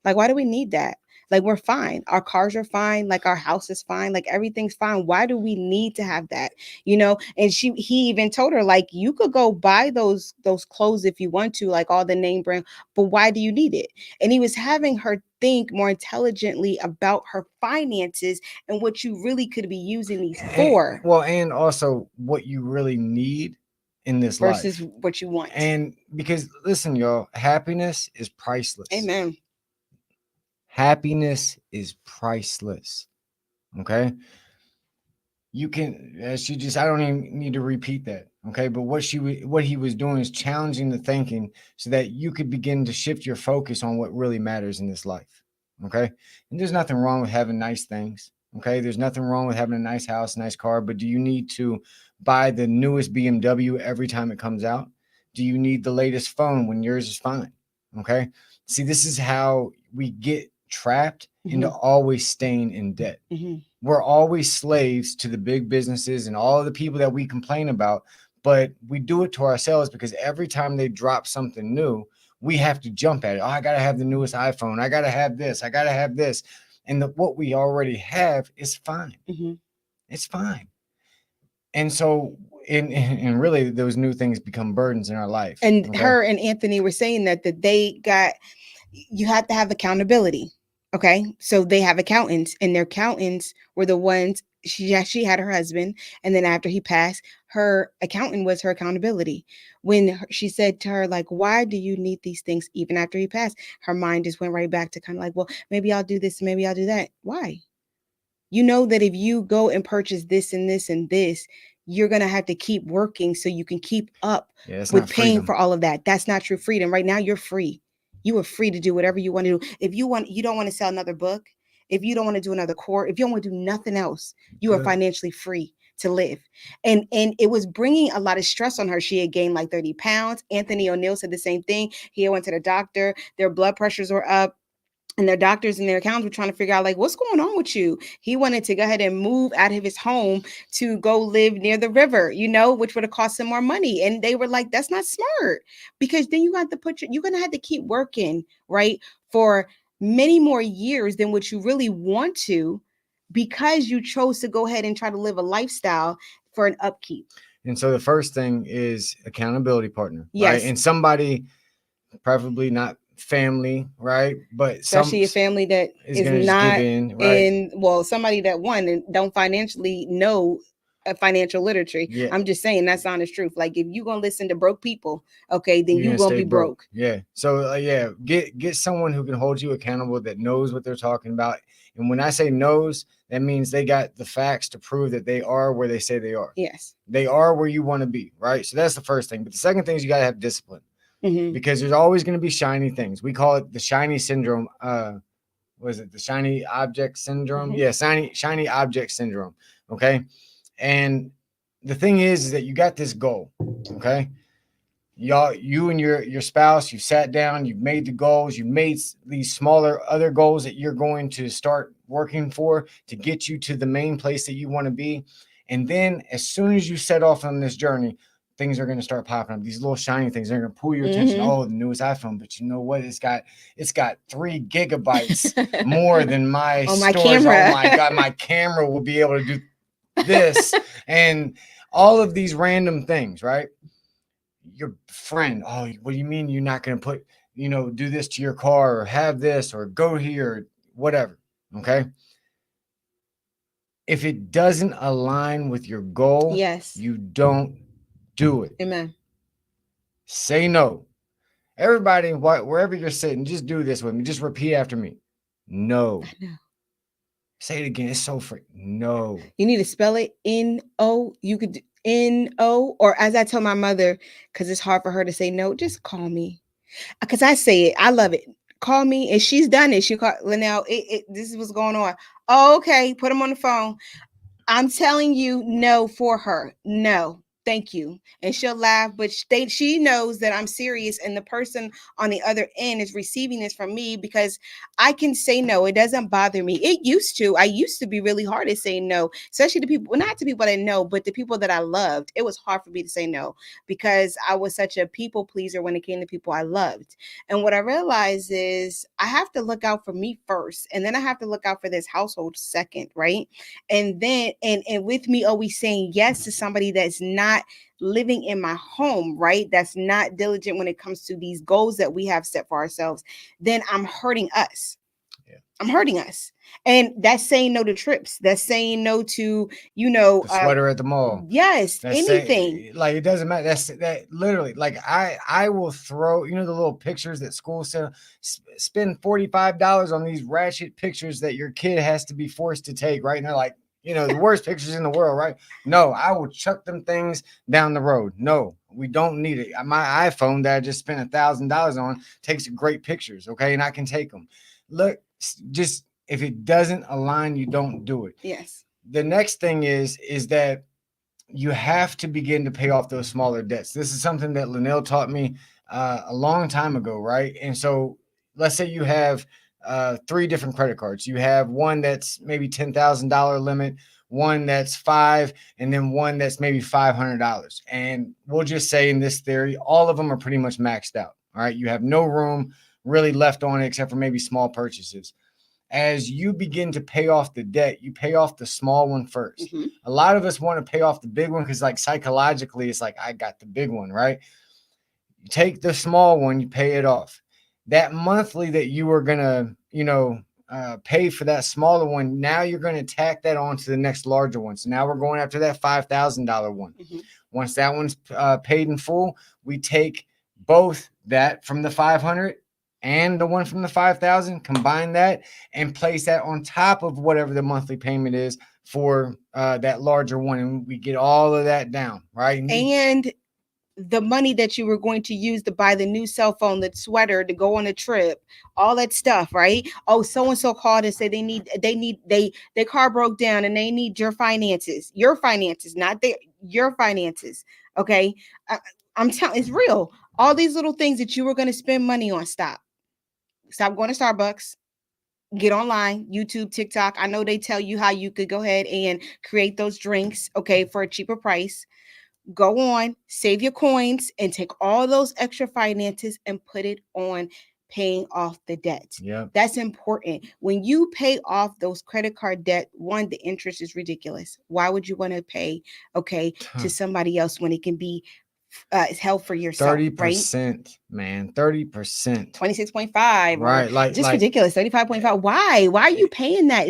Like, why do we need that? Like, we're fine. Our cars are fine. Like, our house is fine. Like, everything's fine. Why do we need to have that? And he even told her, like, you could go buy those clothes if you want to, like all the name brand, but why do you need it? And he was having her think more intelligently about her finances and what you really could be using these for And also what you really need in this versus life. what you want. And because, listen, y'all, happiness is priceless. Amen. Happiness is priceless. Okay. You can, I don't even need to repeat that. Okay. But what he was doing is challenging the thinking so that you could begin to shift your focus on what really matters in this life. Okay. And there's nothing wrong with having nice things. Okay. There's nothing wrong with having a nice house, nice car, but do you need to buy the newest BMW every time it comes out? Do you need the latest phone when yours is fine? Okay. See, this is how we get trapped into always staying in debt. We're always slaves to the big businesses and all of the people that we complain about, but we do it to ourselves because every time they drop something new, we have to jump at it. Oh, I got to have the newest iPhone. I got to have this. I got to have this. And what we already have is fine. It's fine. And so, and really, those new things become burdens in our life. And her and Anthony were saying that you had to have accountability. Okay. So they have accountants, and their accountants were the ones. She had her husband. And then after he passed, her accountant was her accountability. When she said to her, like, why do you need these things even after he passed? Her mind just went right back to kind of like, well, maybe I'll do this. Maybe I'll do that. Why? You know that if you go and purchase this and this and this, you're going to have to keep working so you can keep up with paying for all of that. That's not true freedom. Right now, you're free. You are free to do whatever you want to do. If you don't want to sell another book, if you don't want to do another course, if you don't want to do nothing else, you are financially free to live. And it was bringing a lot of stress on her. She had gained like 30 pounds. Anthony O'Neill said the same thing. He went to the doctor. Their blood pressures were up. And their doctors and their accountants were trying to figure out, like, what's going on with you? He wanted to go ahead and move out of his home to go live near the river, which would have cost him more money. And they were like, that's not smart, because then you're going to have to keep working, right, for many more years than what you really want to, because you chose to go ahead and try to live a lifestyle for an upkeep. And so the first thing is accountability partner, yes. Right? And somebody, preferably not family, right? But some especially a family that is is gonna just give not in, right? in, well, somebody that one and don't financially know a financial literacy. Yeah, I'm just saying that's honest truth. Like if you gonna listen to broke people, okay, then you're you gonna gonna stay be broke. broke. Yeah. So yeah, get someone who can hold you accountable that knows what they're talking about. And when I say knows, that means they got the facts to prove that they are where they say they are. Yes. They are where you want to be, right? So that's the first thing. But the second thing is you got to have discipline, Mm-hmm. because there's always going to be shiny things. We call it the shiny syndrome. Was it the shiny object syndrome? Mm-hmm. Yeah, shiny object syndrome. Okay. And the thing is that you got this goal. Okay. You and your spouse, you sat down, you've made the goals, you made these smaller other goals that you're going to start working for to get you to the main place that you want to be. And then as soon as you set off on this journey, things are going to start popping up. These little shiny things, they're going to pull your attention. Mm-hmm. Oh, the newest iPhone, but you know what? It's got 3 gigabytes more than my On my stores. Oh camera. my God, my camera will be able to do this and all of these random things, right? Your friend, oh, what do you mean you're not going to put, do this to your car or have this or go here or whatever? Okay. If it doesn't align with your goal, Yes. you don't do it. Amen. Say no. Everybody, wherever you're sitting, just do this with me. Just repeat after me. No. I know. Say it again. It's so free. No. You need to spell it N-O. You could N-O, or as I tell my mother, because it's hard for her to say no, just call me. Because I say it. I love it. Call me. And she's done it. She called Lanell. This is what's going on. Oh, okay. Put him on the phone. I'm telling you no for her. No. Thank you. And she'll laugh, but she knows that I'm serious. And the person on the other end is receiving this from me because I can say no. It doesn't bother me. It used to. I used to be really hard at saying no, especially to people, well, not to people that I know, but the people that I loved. It was hard for me to say no because I was such a people pleaser when it came to people I loved. And what I realized is I have to look out for me first. And then I have to look out for this household second, right? And then and with me always saying yes to somebody that's not living in my home, right? That's not diligent when it comes to these goals that we have set for ourselves, then I'm hurting us. Yeah. I'm hurting us. And that's saying no to trips. That's saying no to, The sweater at the mall. Yes, That's anything. like it doesn't matter. That literally, like I will throw, the little pictures that school send. Spend $45 on these ratchet pictures that your kid has to be forced to take, right? And they're like, the worst pictures in the world, right? No, I will chuck them things down the road. No, we don't need it. My iPhone that I just spent $1,000 on takes great pictures, okay, and I can take them. Look, just if it doesn't align, you don't do it. Yes. The next thing is that you have to begin to pay off those smaller debts. This is something that Lanell taught me a long time ago, right? And so let's say you have 3 different credit cards. You have one that's maybe $10,000 limit, one that's 5, and then one that's maybe $500. And we'll just say in this theory, all of them are pretty much maxed out. All right. You have no room really left on it except for maybe small purchases. As you begin to pay off the debt, you pay off the small one first. Mm-hmm. A lot of us want to pay off the big one because, like, psychologically, it's like, I got the big one, right? You take the small one, you pay it off. That monthly that you were going to, pay for that smaller one, now you're going to tack that on to the next larger one. So now we're going after that $5,000 one. Mm-hmm. Once that one's paid in full, we take both that from the 500 and the one from the 5,000, combine that and place that on top of whatever the monthly payment is for that larger one. And we get all of that down, right? And the money that you were going to use to buy the new cell phone, the sweater, to go on a trip, all that stuff, right? Oh, so and so called and said their car broke down and they need your finances, not your finances. Okay, I'm telling, it's real. All these little things that you were going to spend money on, stop going to Starbucks. Get online, YouTube, TikTok. I know they tell you how you could go ahead and create those drinks, okay, for a cheaper price. Go on, save your coins, and take all those extra finances and put it on paying off the debt. Yeah. That's important. When you pay off those credit card debt, one, the interest is ridiculous. Why would you want to pay, okay, to somebody else when it can be is held for yourself, right? 30%, man. 30%. 26.5 or Right. just ridiculous 35.5. Why are you paying that?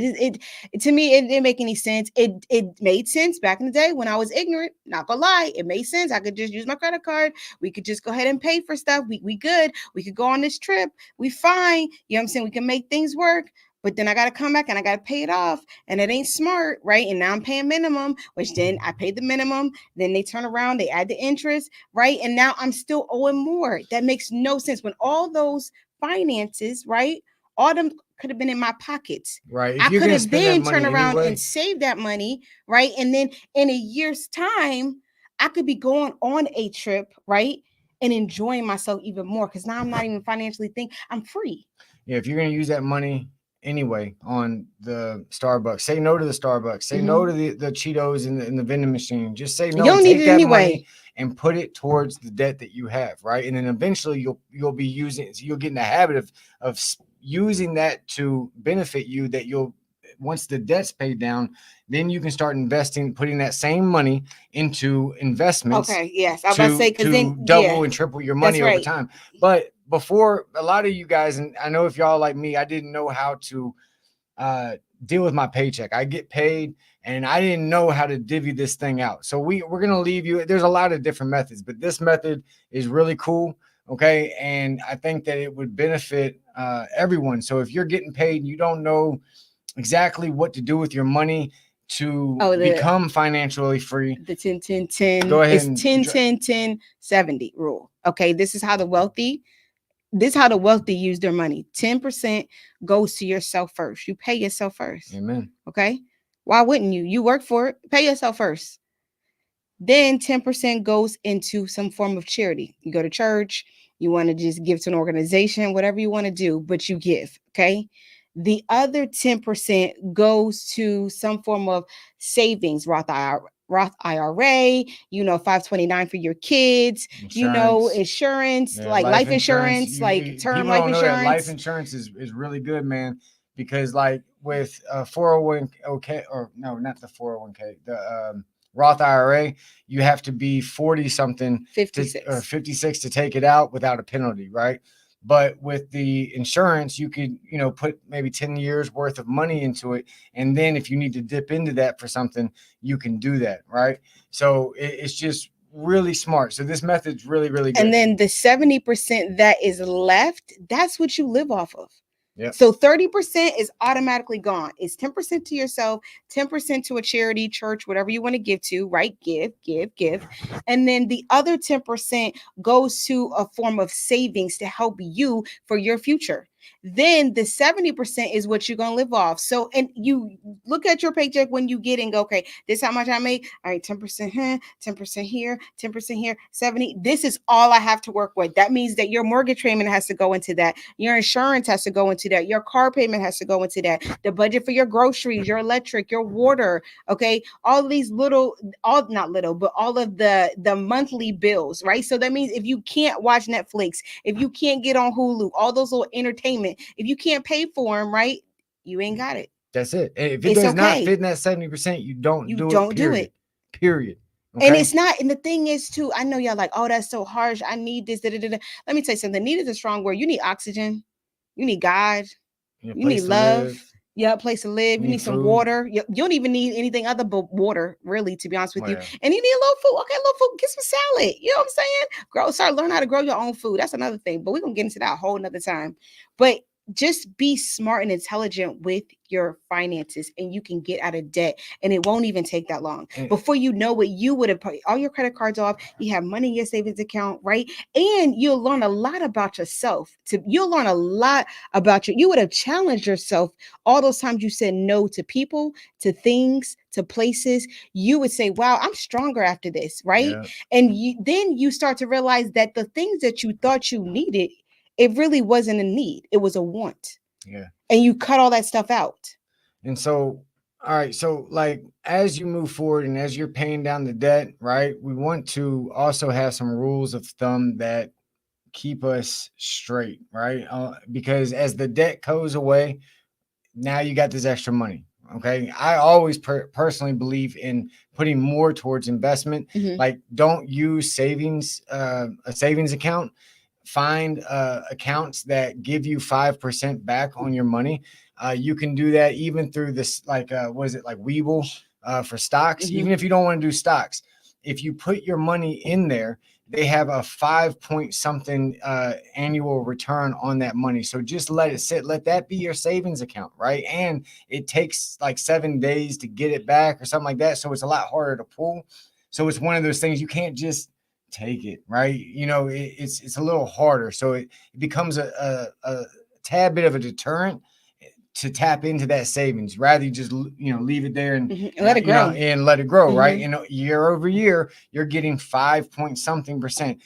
To me, it didn't make any sense. It made sense back in the day when I was ignorant, not gonna lie. It made sense. I could just use my credit card. We could just go ahead and pay for stuff. We good. We could go on this trip. We fine. You know what I'm saying? We can make things work. But then I got to come back and I got to pay it off. And it ain't smart, right? And now I'm paying minimum, which then I paid the minimum. Then they turn around, they add the interest, right? And now I'm still owing more. That makes no sense. When all those finances, right? All them could have been in my pockets. Right. If I you're could gonna have spend that then money turned around and anyway, saved that money, right? And then in a year's time, I could be going on a trip, right? And enjoying myself even more because now I'm not even financially thinking I'm free. yeah, if you're gonna use that money anyway on the Starbucks, say no to the Starbucks, say no to the Cheetos in the vending machine. Just say You no. don't need Take it that anyway. money and put it towards the debt that you have, right? And then eventually you'll be using, you'll get in the habit of using that to benefit you. That you'll, once the debt's paid down, then you can start investing, putting that same money into investments Okay, yes. I was about to say because to then double and triple your that's money over right. time. But before, a lot of you guys, and I know if y'all like me, I didn't know how to deal with my paycheck. I get paid and I didn't know how to divvy this thing out. So we're gonna leave you. There's a lot of different methods, but this method is really cool. Okay. And I think that it would benefit everyone. So if you're getting paid and you don't know exactly what to do with your money to Oh, become financially free, the 10 10 10 go ahead is and 10 10 10 70 rule. Okay, this is how the wealthy use their money. 10% goes to yourself first. You pay yourself first. amen. Okay, why wouldn't you? You work for it. Pay yourself first. Then 10% goes into some form of charity. You go to church, you want to just give to an organization, whatever you want to do, but you give. Okay. The other 10% goes to some form of savings, Roth IRA, 529 for your kids, Insurance. insurance, Yeah, like life life insurance. insurance, like term People life don't know that life insurance. insurance is really good, man. Because like with 401k, or no, not the 401k, the Roth IRA, you have to be 40 something or 56. 56 to take it out without a penalty, right? But with the insurance, you could put maybe 10 years worth of money into it, and then if you need to dip into that for something, you can do that, right? So it's just really smart. So this method's really, really good. And then the 70% that is left, that's what you live off of. Yep. So 30% is automatically gone. It's 10% to yourself, 10% to a charity, church, whatever you want to give to, right? Give. And then the other 10% goes to a form of savings to help you for your future. Then the 70% is what you're going to live off. So, and you look at your paycheck when you get and go, okay, this is how much I make. All right, 10% here, 10% here, 10% here, 70. This is all I have to work with. That means that your mortgage payment has to go into that. Your insurance has to go into that. Your car payment has to go into that. The budget for your groceries, your electric, your water, okay? All of these little, all not little, but all of the monthly bills, right? So that means if you can't watch Netflix, if you can't get on Hulu, all those little entertainment, if you can't pay for them, right? You ain't got it. That's it. If it It's does not okay. fit in that 70%, you don't You do don't it. do Period. it. Period. And Okay? it's not, and the thing is too, I know y'all like, oh, that's so harsh. I need this. Da, da, da, da. Let me tell you something. Need is a strong word. You need oxygen. You need God. Your You need place to love. live. Yeah, place to live. You Need need some food. water. You don't even need anything other but water, really, to be honest with Oh, you. yeah. And you need a little food. Okay, a little food. Get some salad. You know what I'm saying? Learn how to grow your own food. That's another thing. But we're gonna get into that a whole another time. But just be smart and intelligent with your finances, and you can get out of debt. And it won't even take that long. And- Before you know it, you would have put all your credit cards off. You have money in your savings account, right? And you'll learn a lot about yourself. You'll learn a lot about you. You would have challenged yourself all those times you said no to people, to things, to places. You would say, wow, I'm stronger after this, right? Yeah. And then you start to realize that the things that you thought you needed, it really wasn't a need, it was a want. Yeah. And you cut all that stuff out. And so, all right. So, like, as you move forward and as you're paying down the debt, right, we want to also have some rules of thumb that keep us straight, right? Because as the debt goes away, now you got this extra money, Okay. I always personally believe in putting more towards investment. Mhm. Like, don't use a savings account. Find accounts that give you 5% back on your money. You can do that even through this, like, what is it, like Weeble for stocks, Mhm. even if you don't want to do stocks. If you put your money in there, they have a 5 point something annual return on that money. So just let it sit. Let that be your savings account, right? And it takes like 7 days to get it back or something like that. So it's a lot harder to pull. So it's one of those things you can't just take it, right? It's a little harder. So it becomes a tad bit of a deterrent to tap into that savings. Rather you just leave it there and Mhm. And let it you know grow. and let it grow, right? Mhm. And year over year, you're getting 5 point something percent.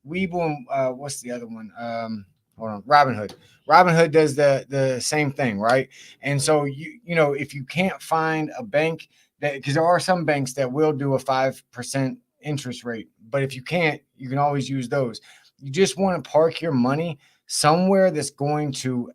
Weeble, what's the other one? Hold on, Robinhood. Robinhood does the same thing, right? And so if you can't find a bank that, because there are some banks that will do a 5% interest rate, but if you can't, you can always use those. You just want to park your money somewhere that's going to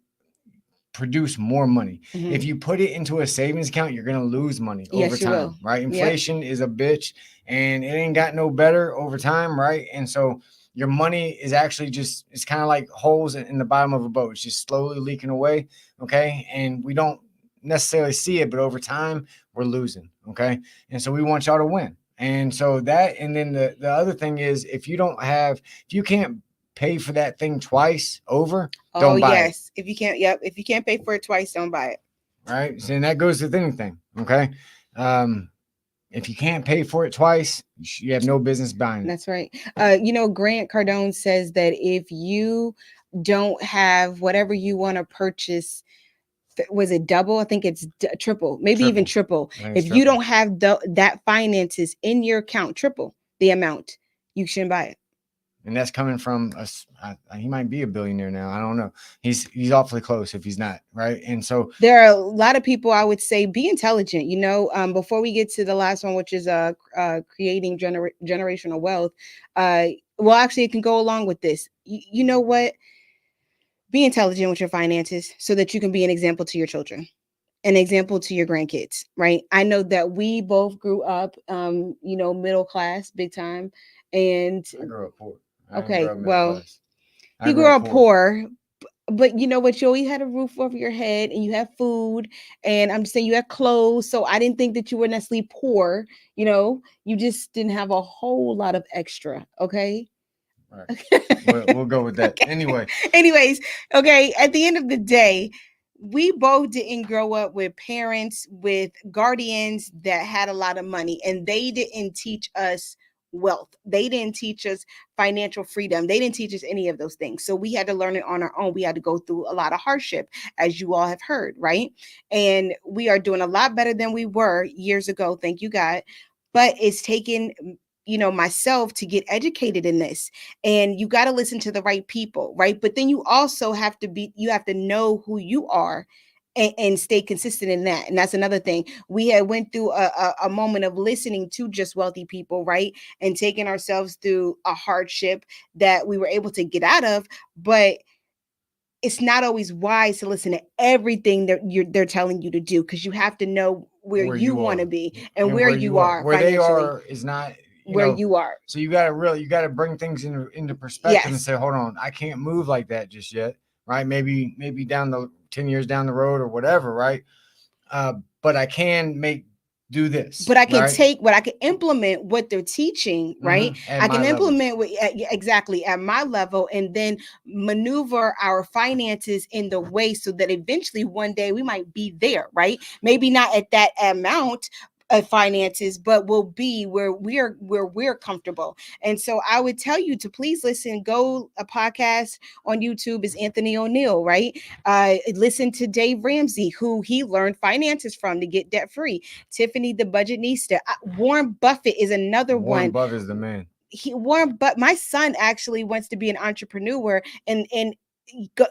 produce more money. If Mhm. you put it into a savings account, you're going to lose money over Yes, you time, will. right? Yep. Inflation is a bitch and it ain't got no better over time, right? And so your money is actually just, it's kind of like holes in the bottom of a boat. It's just slowly leaking away, okay? And we don't necessarily see it, but over time, we're losing, okay? And so we want y'all to win. And so that, and then the other thing is, if you can't pay for that thing twice over, Oh don't buy it. yes. If you can't, yep. If you can't pay for it twice, don't buy it. Right? So, and that goes with anything. Okay. Um, if you can't pay for it twice, you have no business buying it. That's right. Grant Cardone says that if you don't have whatever you want to purchase, was it double? I think it's triple, maybe even Triple. triple. I think it's If you triple. don't have that finances in your account, triple the amount, you shouldn't buy it. And that's coming from us. He might be a billionaire now. I don't know. He's awfully close if he's not, right. And so There are a lot of people, I would say, be intelligent. Before we get to the last one, which is creating generational wealth. Well, actually, it can go along with this. You know what? Be intelligent with your finances so that you can be an example to your children, an example to your grandkids, right? I know that we both grew up, middle class, big time. And I grew up poor. I didn't grow okay, up middle well, class. I he grew grew up up poor. poor, but you know what? You always had a roof over your head and you have food. And I'm just saying you had clothes. So I didn't think that you were necessarily poor. You just didn't have a whole lot of extra. Okay. All right. We'll go with that. Okay. Anyway, Anyways, okay, at the end of the day, we both didn't grow up with parents, with guardians that had a lot of money, and they didn't teach us wealth. They didn't teach us financial freedom. They didn't teach us any of those things. So we had to learn it on our own. We had to go through a lot of hardship, as you all have heard, right? And we are doing a lot better than we were years ago. Thank you, God. But it's taken myself to get educated in this, and you got to listen to the right people, right? But then you also you have to know who you are, and stay consistent in that. And that's another thing. We had went through a moment of listening to just wealthy people, right? And taking ourselves through a hardship that we were able to get out of. But it's not always wise to listen to everything that they're telling you to do, because you have to know where where you you want to are be and and where where you you are, are where they financially, are is not, where you are. so you got to bring things into perspective and Yes. say, hold on, I can't move like that just yet, right? Maybe down the 10 years down the road or whatever, right? But I can do this, But I can right? take what I can implement what they're teaching, right? At I my can level. implement exactly at my level, and then maneuver our finances in the way so that eventually one day we might be there, right? Maybe not at that amount of finances, but we'll be where we're comfortable. And so I would tell you to please listen. Go a podcast on YouTube is Anthony O'Neill, right? Listen to Dave Ramsey, who he learned finances from to get debt free. Tiffany the Budgetnista. Warren Buffett is another Warren one. Buffett is the man. But my son actually wants to be an entrepreneur, and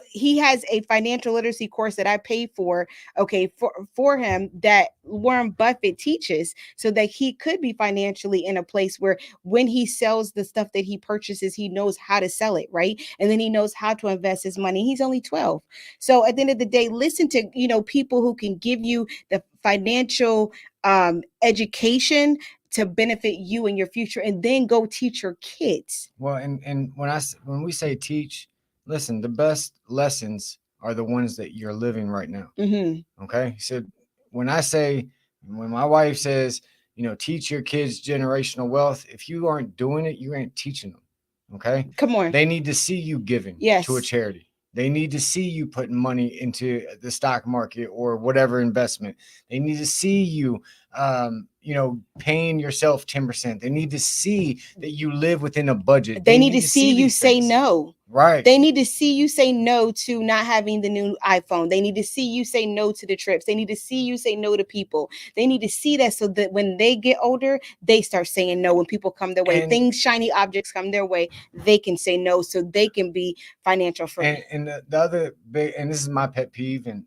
he has a financial literacy course that I pay for, okay, for him, that Warren Buffett teaches, so that he could be financially in a place where when he sells the stuff that he purchases, he knows how to sell it, right? And then he knows how to invest his money. He's only 12. So at the end of the day, listen to, people who can give you the financial education to benefit you in your future, and then go teach your kids. Well, and when we say teach, listen, the best lessons are the ones that you're living right now. Mm-hmm. Okay. So when my wife says, teach your kids generational wealth, if you aren't doing it, you ain't teaching them. Okay. Come on. They need to see you giving to a charity. They need to see you putting money into the stock market or whatever investment. They need to see you, paying yourself 10%. They need to see that you live within a budget. They need to see you say no. Right. They need to see you say no to not having the new iPhone. They need to see you say no to the trips. They need to see you say no to people. They need to see that, so that when they get older, they start saying no. When people come their way, shiny objects come their way, they can say no, so they can be financial free. And the other big, and this is my pet peeve, and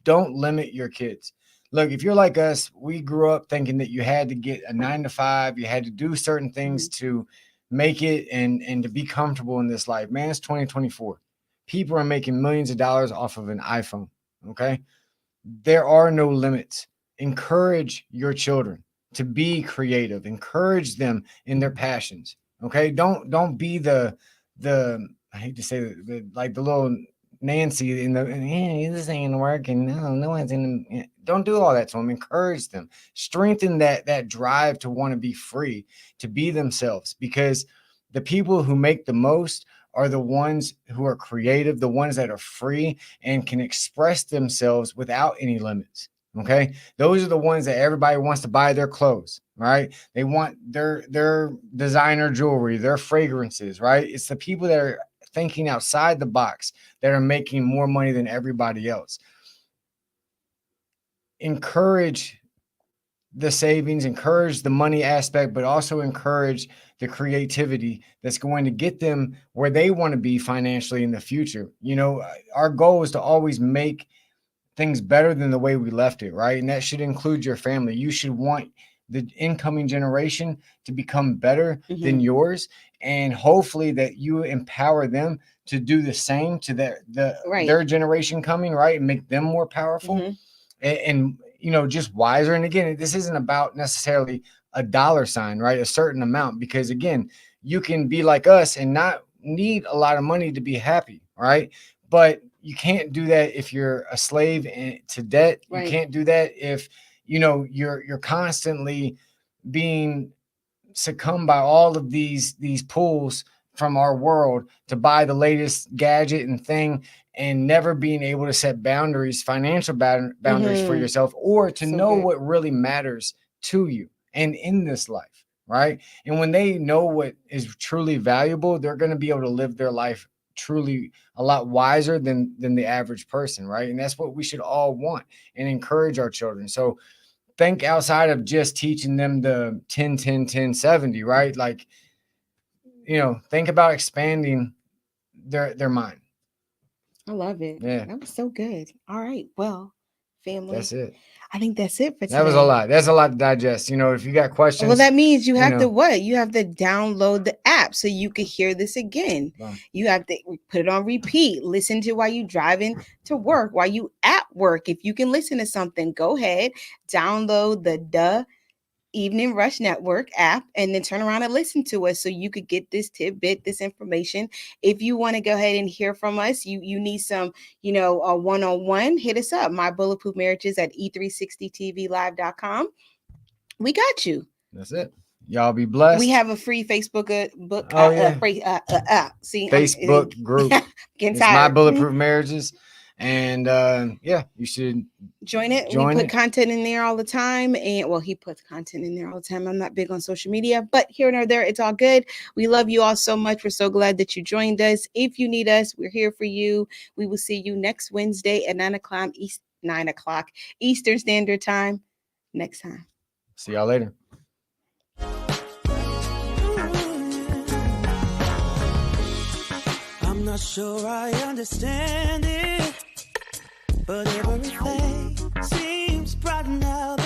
don't limit your kids. Look, if you're like us, we grew up thinking that you had to get a 9 to 5, you had to do certain things to make it and to be comfortable in this life. Man, it's 2024. People are making millions of dollars off of an iPhone. Okay. There are no limits. Encourage your children to be creative. Encourage them in their passions. Okay. Don't be the I hate to say like the little Nancy this ain't working. No one's in them. Don't do all that to them. Encourage them. Strengthen that drive to want to be free, to be themselves, because the people who make the most are the ones who are creative, the ones that are free and can express themselves without any limits. Okay. Those are the ones that everybody wants to buy their clothes, right? They want their designer jewelry, their fragrances, right? It's the people that are thinking outside the box that are making more money than everybody else. Encourage the savings, encourage the money aspect, but also encourage the creativity that's going to get them where they want to be financially in the future. Our goal is to always make things better than the way we left it, right? And that should include your family. You should want the incoming generation to become better than yours, and hopefully that you empower them to do the same to their generation coming, right? And make them more powerful and just wiser. And again, this isn't about necessarily a dollar sign, right? A certain amount, because again, you can be like us and not need a lot of money to be happy, right? But you can't do that if you're a slave to debt. Right. You can't do that if you're constantly being succumbed by all of these pulls from our world to buy the latest gadget and thing, and never being able to set boundaries, financial boundaries for yourself, or to know what really matters to you and in this life, right? And when they know what is truly valuable, they're going to be able to live their life truly a lot wiser than the average person, right? And that's what we should all want and encourage our children. So think outside of just teaching them the 10 10 10 70, right? Like, think about expanding their mind. I love it. Yeah, that was so good. All right, well, family, that's it. I think that's it for today. That was a lot. That's a lot to digest. If you got questions. Well, that means you have to what? You have to download the app so you can hear this again. You have to put it on repeat. Listen to while you driving to work, while you at work. If you can listen to something, go ahead, download the Evening Rush Network app, and then turn around and listen to us so you could get this tidbit, this information. If you want to go ahead and hear from us, you need some, a one-on-one, hit us up. My Bulletproof Marriages at e360tvlive.com. We got you. That's it. Y'all be blessed. We have a free Facebook book. See, Facebook group. It's My Bulletproof Marriages. And you should join it. We put content in there all the time. And he puts content in there all the time. I'm not big on social media, but here and there, it's all good. We love you all so much. We're so glad that you joined us. If you need us, we're here for you. We will see you next Wednesday at 9 o'clock Eastern Standard Time. Next time. See y'all later. Not sure I understand it, but everything seems bright now.